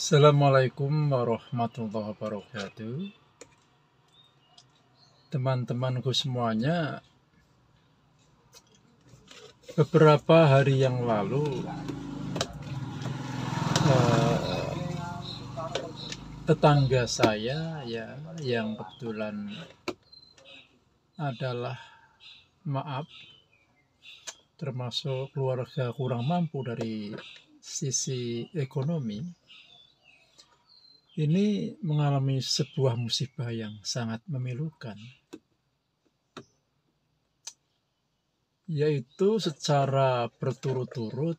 Assalamualaikum warahmatullahi wabarakatuh. Teman-temanku semuanya, beberapa hari yang lalu tetangga saya ya yang kebetulan adalah termasuk keluarga kurang mampu dari sisi ekonomi, ini mengalami sebuah musibah yang sangat memilukan, yaitu secara berturut-turut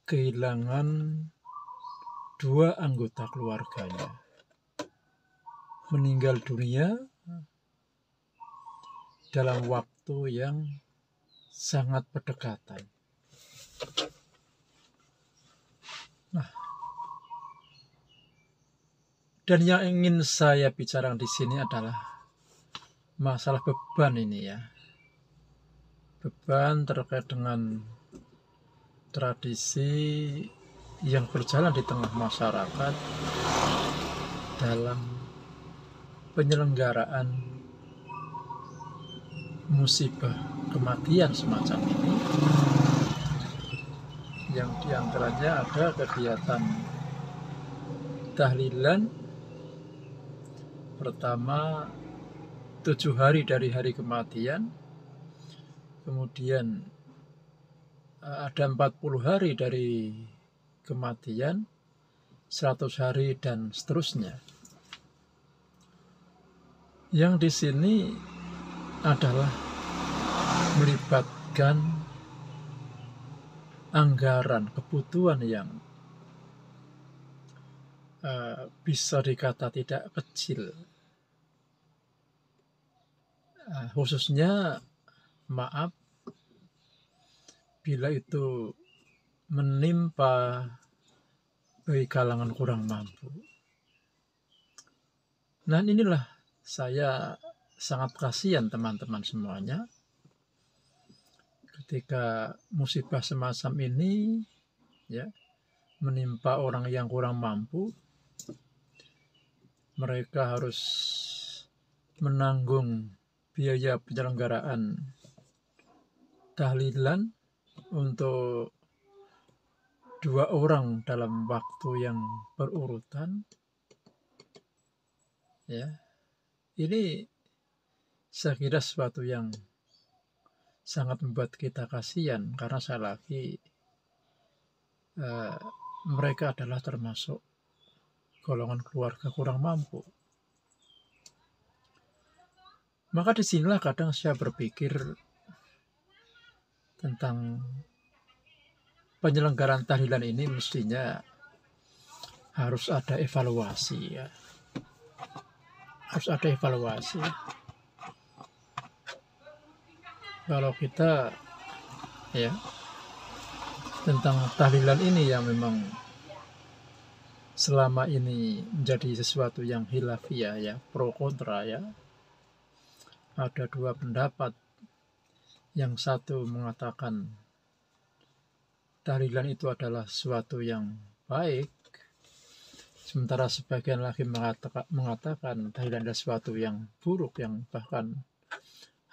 kehilangan 2 anggota keluarganya, meninggal dunia dalam waktu yang sangat berdekatan. Dan yang ingin saya bicarakan di sini adalah masalah beban ini ya. Beban terkait dengan tradisi yang berjalan di tengah masyarakat dalam penyelenggaraan musibah kematian semacam ini, yang diantaranya ada kegiatan tahlilan pertama 7 hari dari hari kematian, kemudian ada 40 hari dari kematian, 100 hari dan seterusnya. Yang di sini adalah melibatkan anggaran kebutuhan yang bisa dikata tidak kecil, khususnya bila itu menimpa bagi kalangan kurang mampu. Nah, inilah saya sangat kasihan teman-teman semuanya ketika musibah semacam ini ya menimpa orang yang kurang mampu. Mereka harus menanggung biaya penyelenggaraan tahlilan untuk 2 orang dalam waktu yang berurutan. Ya, ini saya kira sesuatu yang sangat membuat kita kasihan, karena sekali lagi mereka adalah termasuk golongan keluarga kurang mampu. Maka disinilah kadang saya berpikir tentang penyelenggaraan tahlilan ini mestinya harus ada evaluasi ya. Harus ada evaluasi. Kalau kita ya tentang tahlilan ini yang memang selama ini menjadi sesuatu yang khilafiyah ya, pro kontra ya. Ada 2 pendapat. Yang satu mengatakan tahlilan itu adalah sesuatu yang baik, sementara sebagian lagi mengatakan tahlilan adalah sesuatu yang buruk, yang bahkan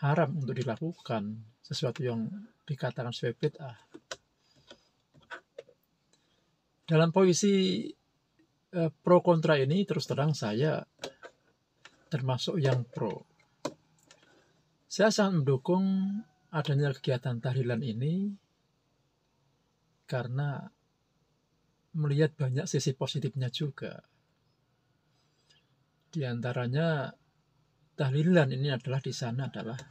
haram untuk dilakukan, sesuatu yang dikatakan sebagai bid'ah. Dalam posisi pro kontra ini terus terang saya termasuk yang pro. Saya sangat mendukung adanya kegiatan tahlilan ini karena melihat banyak sisi positifnya juga. Di antaranya tahlilan ini adalah di sana adalah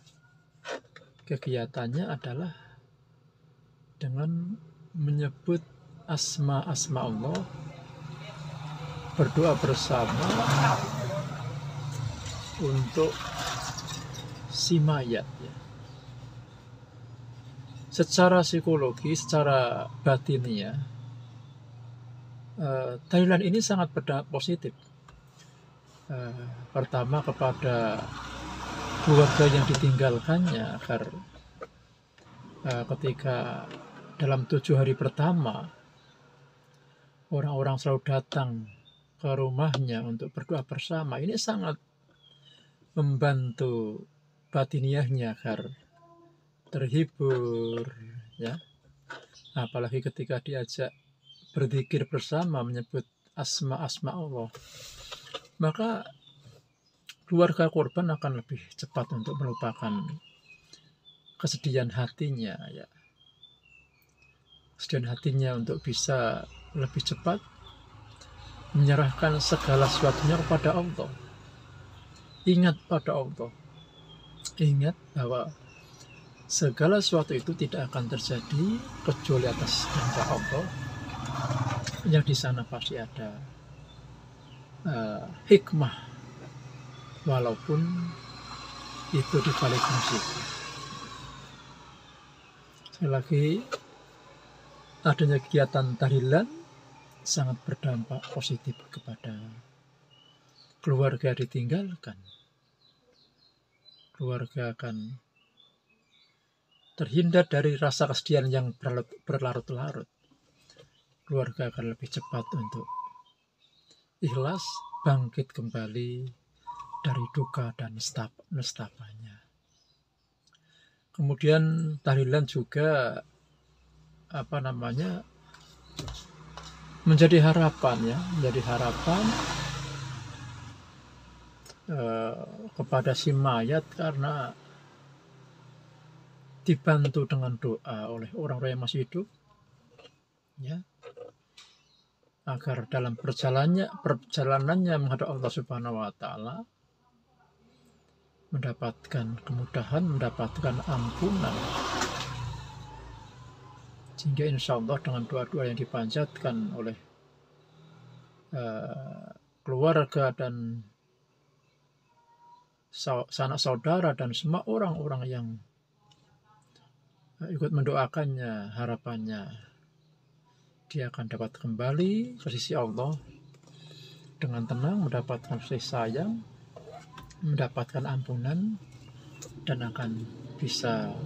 kegiatannya adalah dengan menyebut asma-asma Allah, berdoa bersama untuk si mayat ya. Secara psikologi, secara batiniah, tahlilan ini sangat berdampak positif. Pertama kepada keluarga yang ditinggalkannya, agar ketika dalam 7 hari pertama orang-orang selalu datang ke rumahnya untuk berdoa bersama. Ini sangat membantu batiniahnya agar terhibur, ya. Apalagi ketika diajak berzikir bersama, menyebut asma-asma Allah, maka keluarga korban akan lebih cepat untuk melupakan kesedihan hatinya, ya. Kesedihan hatinya untuk bisa lebih cepat menyerahkan segala sesuatunya kepada Allah. Ingat pada Allah. Ingat bahwa segala sesuatu itu tidak akan terjadi kecuali atas kehendak Allah. Yang di sana pasti ada hikmah, walaupun itu di balik musibah. Sekali lagi, adanya kegiatan tahlilan sangat berdampak positif kepada keluarga ditinggalkan. Keluarga akan terhindar dari rasa kesedihan yang berlarut-larut. Keluarga akan lebih cepat untuk ikhlas bangkit kembali dari duka dan nestapanya. Kemudian tahlilan juga menjadi harapan, ya, menjadi harapan kepada si mayat karena dibantu dengan doa oleh orang-orang yang masih hidup, ya, agar dalam perjalanannya menghadap Allah Subhanahu wa Ta'ala mendapatkan kemudahan, mendapatkan ampunan, sehingga insya Allah dengan doa-doa yang dipanjatkan oleh keluarga dan sanak saudara dan semua orang-orang yang ikut mendoakannya, harapannya dia akan dapat kembali ke sisi Allah dengan tenang, mendapatkan kasih sayang, mendapatkan ampunan, dan akan bisa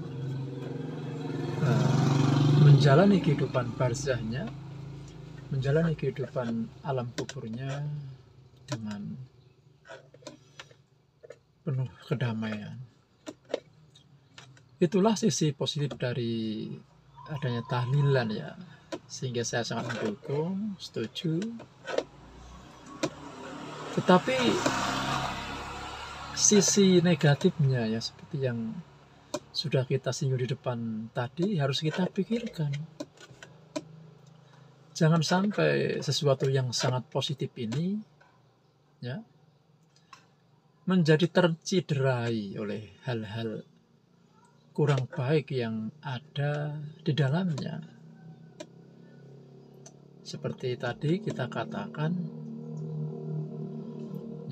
menjalani kehidupan barzahnya, menjalani kehidupan alam kuburnya dengan penuh kedamaian. Itulah sisi positif dari adanya tahlilan, ya, sehingga saya sangat mendukung, setuju. Tetapi sisi negatifnya, ya, seperti yang sudah kita singgung di depan tadi, harus kita pikirkan. Jangan sampai sesuatu yang sangat positif ini, ya, menjadi terciderai oleh hal-hal kurang baik yang ada di dalamnya. Seperti tadi kita katakan,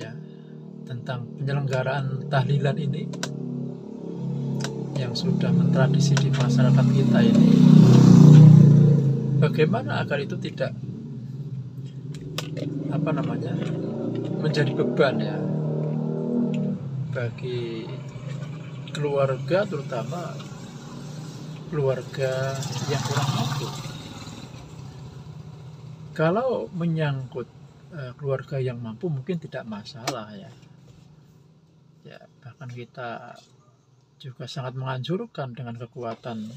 ya, tentang penyelenggaraan tahlilan ini yang sudah mentradisi di masyarakat kita ini, bagaimana agar itu tidak menjadi beban, ya, bagi keluarga, terutama keluarga yang kurang mampu. Kalau menyangkut keluarga yang mampu mungkin tidak masalah, ya. Ya, bahkan kita juga sangat menganjurkan dengan kekuatan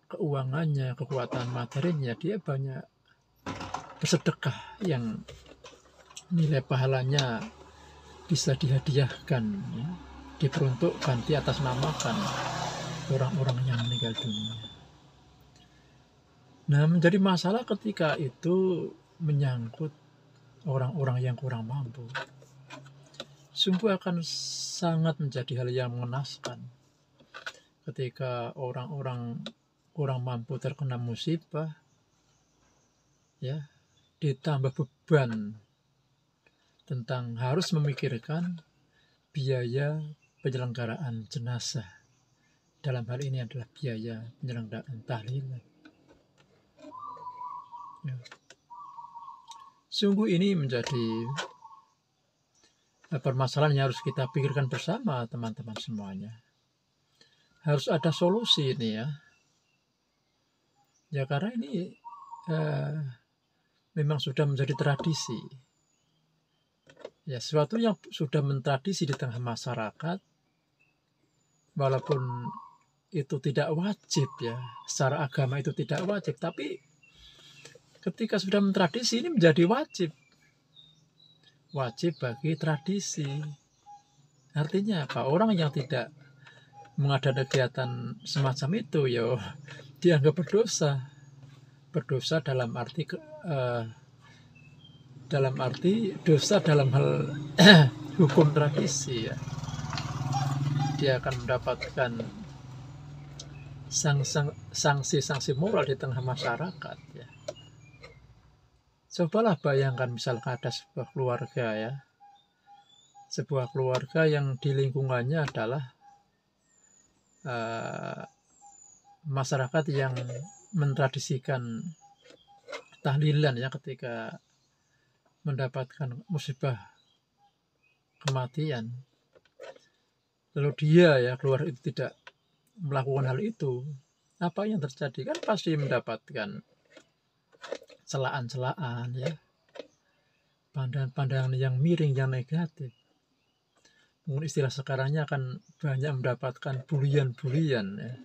keuangannya, kekuatan materinya, dia banyak bersedekah yang nilai pahalanya bisa dihadiahkan, ya, diperuntukkan, diatasnamakan orang-orang yang meninggal dunia. Nah, menjadi masalah ketika itu menyangkut orang-orang yang kurang mampu. Sungguh akan sangat menjadi hal yang mengenaskan ketika orang-orang kurang mampu terkena musibah, ya, ditambah beban tentang harus memikirkan biaya penyelenggaraan jenazah. Dalam hal ini adalah biaya penyelenggaraan tahlilan. Ya. Sungguh ini menjadi permasalahan yang harus kita pikirkan bersama, teman-teman semuanya. Harus ada solusi ini, ya. Ya, karena ini memang sudah menjadi tradisi. Ya, sesuatu yang sudah mentradisi di tengah masyarakat, walaupun itu tidak wajib ya, secara agama itu tidak wajib, tapi ketika sudah mentradisi ini menjadi wajib. Wajib bagi tradisi. Artinya apa? Orang yang tidak mengadakan kegiatan semacam itu ya dianggap berdosa. Berdosa dalam arti dosa dalam hal hukum tradisi ya. Dia akan mendapatkan sanksi-sanksi moral di tengah masyarakat ya. Cobalah bayangkan misalkan ada sebuah keluarga ya. Sebuah keluarga yang di lingkungannya adalah masyarakat yang mentradisikan tahlilan ya ketika mendapatkan musibah kematian. Lalu dia ya keluar itu tidak melakukan hal itu, apa yang terjadi? Kan pasti mendapatkan celaan-celaan ya, pandangan-pandangan yang miring, yang negatif. Mungkin istilah sekarangnya akan banyak mendapatkan bulian-bulian ya.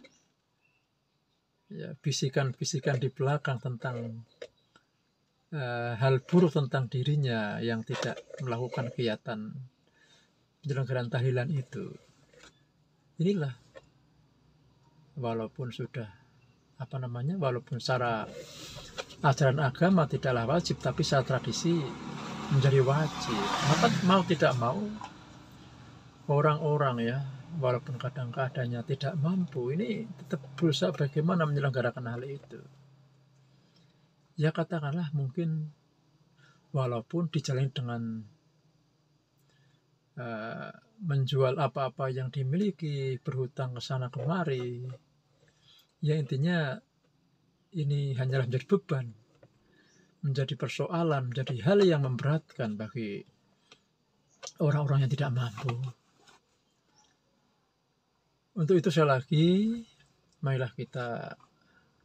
Ya, bisikan-bisikan di belakang tentang hal buruk tentang dirinya yang tidak melakukan kegiatan penyelenggaraan tahlilan itu. Inilah walaupun sudah walaupun secara ajaran agama tidaklah wajib, tapi secara tradisi menjadi wajib. Maka mau tidak mau orang-orang ya, walaupun kadang keadaannya tidak mampu, ini tetap berusaha bagaimana menyelenggarakan hal itu. Ya katakanlah mungkin walaupun dijalani dengan menjual apa-apa yang dimiliki, berhutang ke sana kemari, ya intinya ini hanyalah menjadi beban, menjadi persoalan, menjadi hal yang memberatkan bagi orang-orang yang tidak mampu. Untuk itu sekali lagi, marilah kita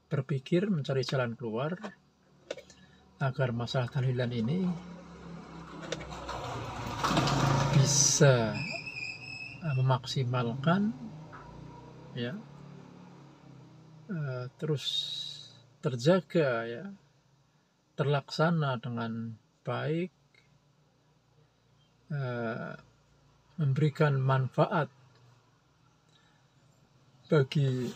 berpikir mencari jalan keluar agar masalah tahlilan ini bisa memaksimalkan ya, terus terjaga ya, terlaksana dengan baik, memberikan manfaat bagi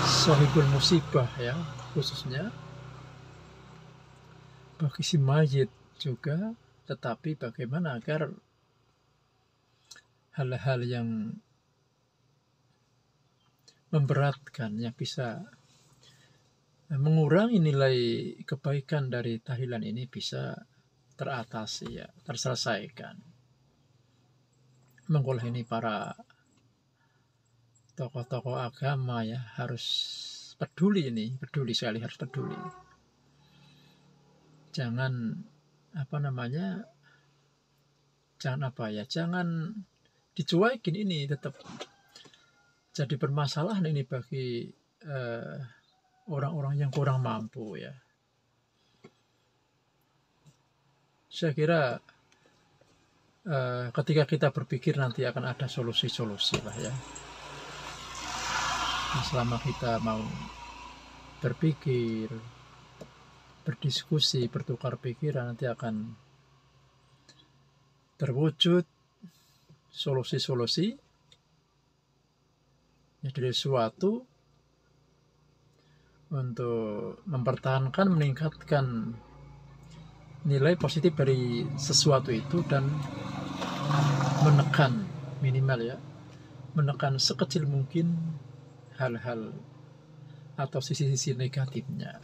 sahibul musibah ya, khususnya bagi si mayit juga, tetapi bagaimana agar hal-hal yang memberatkan yang bisa mengurangi nilai kebaikan dari tahlilan ini bisa teratasi ya, terselesaikan. Mengkulah ini para tokoh-tokoh agama ya harus peduli sekali, harus peduli. Jangan jangan dicuekin, ini tetap jadi permasalahan ini bagi orang-orang yang kurang mampu ya. Saya kira ketika kita berpikir nanti akan ada solusi-solusi lah ya. Selama kita mau berpikir, berdiskusi, bertukar pikiran, nanti akan terwujud solusi-solusi ya, dari suatu untuk mempertahankan, meningkatkan nilai positif dari sesuatu itu dan menekan minimal ya, menekan sekecil mungkin hal-hal atau sisi-sisi negatifnya.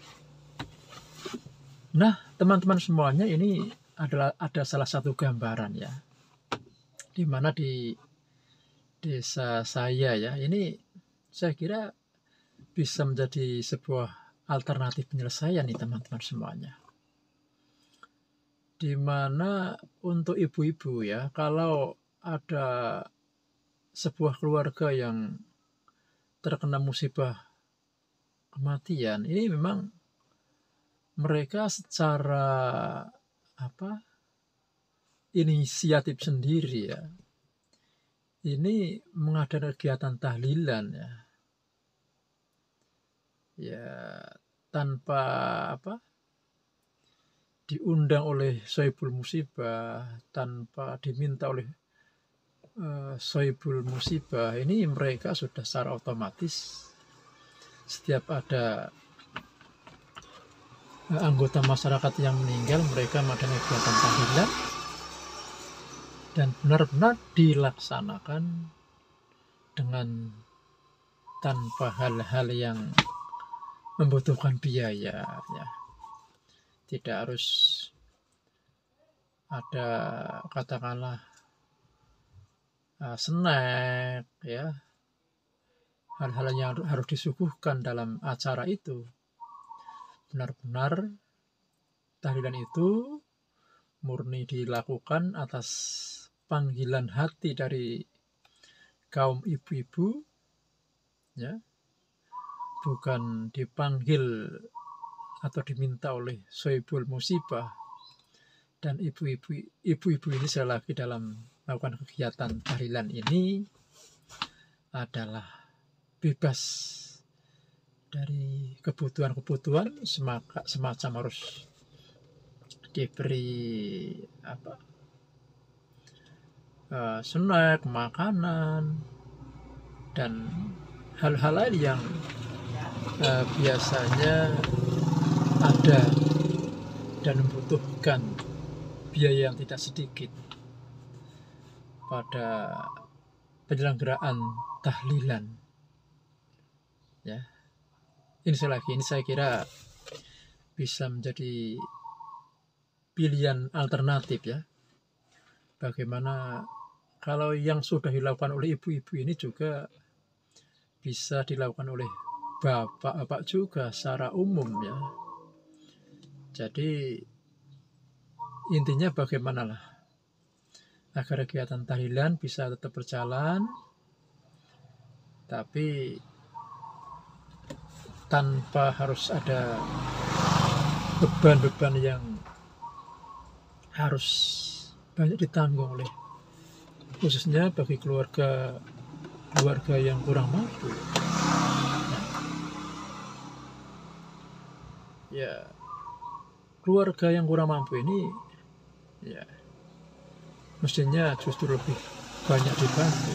Nah, teman-teman semuanya, ini ada salah satu gambaran ya, di mana di desa saya ya, ini saya kira bisa menjadi sebuah alternatif penyelesaian nih teman-teman semuanya. Di mana untuk ibu-ibu ya, kalau ada sebuah keluarga yang terkena musibah kematian ini memang mereka secara inisiatif sendiri ya. Ini mengadakan kegiatan tahlilan ya. Ya tanpa diundang oleh Sohibul Musibah, tanpa diminta oleh Sohibul Musibah, ini mereka sudah secara otomatis setiap ada anggota masyarakat yang meninggal, mereka mengadakan kegiatan tahlilan dan benar-benar dilaksanakan dengan tanpa hal-hal yang membutuhkan biaya ya. Tidak harus ada katakanlah snack ya, hal-hal yang harus disuguhkan dalam acara itu. Benar-benar tahlilan itu murni dilakukan atas panggilan hati dari kaum ibu-ibu ya, bukan dipanggil atau diminta oleh Sohibul Musibah. Dan ibu-ibu ini sekali lagi dalam melakukan kegiatan tahlilan ini adalah bebas dari kebutuhan-kebutuhan semacam harus diberi snack, makanan, dan hal-hal lain yang biasanya ada dan membutuhkan biaya yang tidak sedikit pada penyelenggaraan tahlilan ya. Ini saya kira bisa menjadi pilihan alternatif ya. Bagaimana kalau yang sudah dilakukan oleh ibu-ibu ini juga bisa dilakukan oleh bapak-bapak juga secara umum ya. Jadi intinya bagaimanalah agar kegiatan tahlilan bisa tetap berjalan, tapi tanpa harus ada beban-beban yang harus banyak ditanggung oleh, khususnya bagi keluarga yang kurang mampu. Ya, keluarga yang kurang mampu ini ya mestinya justru lebih banyak dibantu.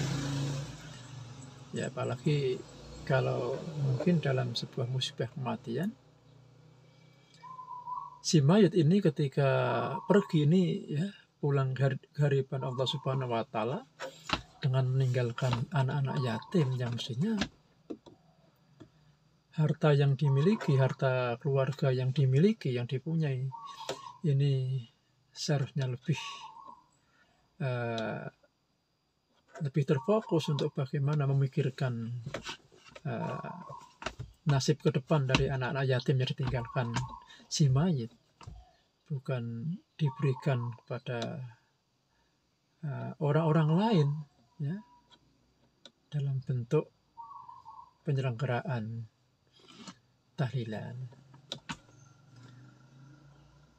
Ya apalagi kalau mungkin dalam sebuah musibah kematian, si mayat ini ketika pergi ini ya pulang hadapan Allah Subhanahu wa taala dengan meninggalkan anak-anak yatim yang mestinya harta yang dimiliki, harta keluarga yang dimiliki, yang dipunyai ini seharusnya lebih terfokus untuk bagaimana memikirkan nasib ke depan dari anak-anak yatim yang ditinggalkan si mayit, bukan diberikan kepada orang-orang lain ya dalam bentuk penyelenggaraan tahlilan.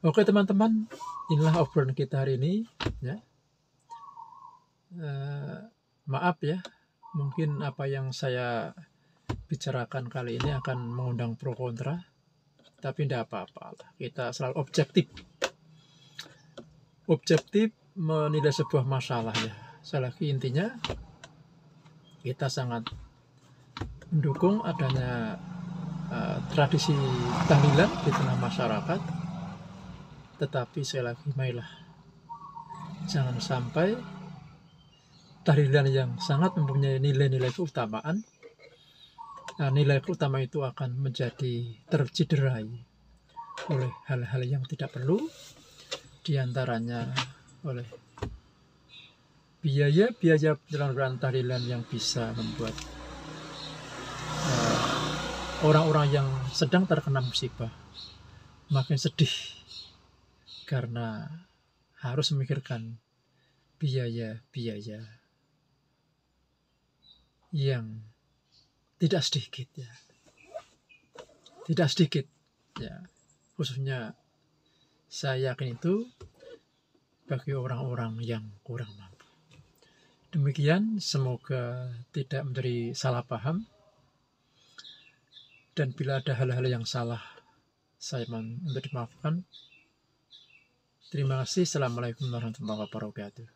Oke teman-teman, inilah obrolan kita hari ini ya. Maaf ya, mungkin apa yang saya bicarakan kali ini akan mengundang pro kontra, tapi tidak apa-apa, kita selalu objektif menilai sebuah masalah ya. Selagi intinya kita sangat mendukung adanya tradisi tahlilan di tengah masyarakat, tetapi sekali lagi marilah jangan sampai tahlilan yang sangat mempunyai nilai-nilai keutamaan, nilai utama itu akan menjadi tercederai oleh hal-hal yang tidak perlu, diantaranya oleh biaya penyelenggaraan tahlilan yang bisa membuat orang-orang yang sedang terkena musibah makin sedih karena harus memikirkan biaya-biaya yang tidak sedikit ya. tidak sedikit, ya, khususnya saya yakin itu bagi orang-orang yang kurang mampu. Demikian, semoga tidak menjadi salah paham, dan bila ada hal-hal yang salah, saya mohon untuk dimaafkan. Terima kasih. Assalamualaikum warahmatullahi wabarakatuh.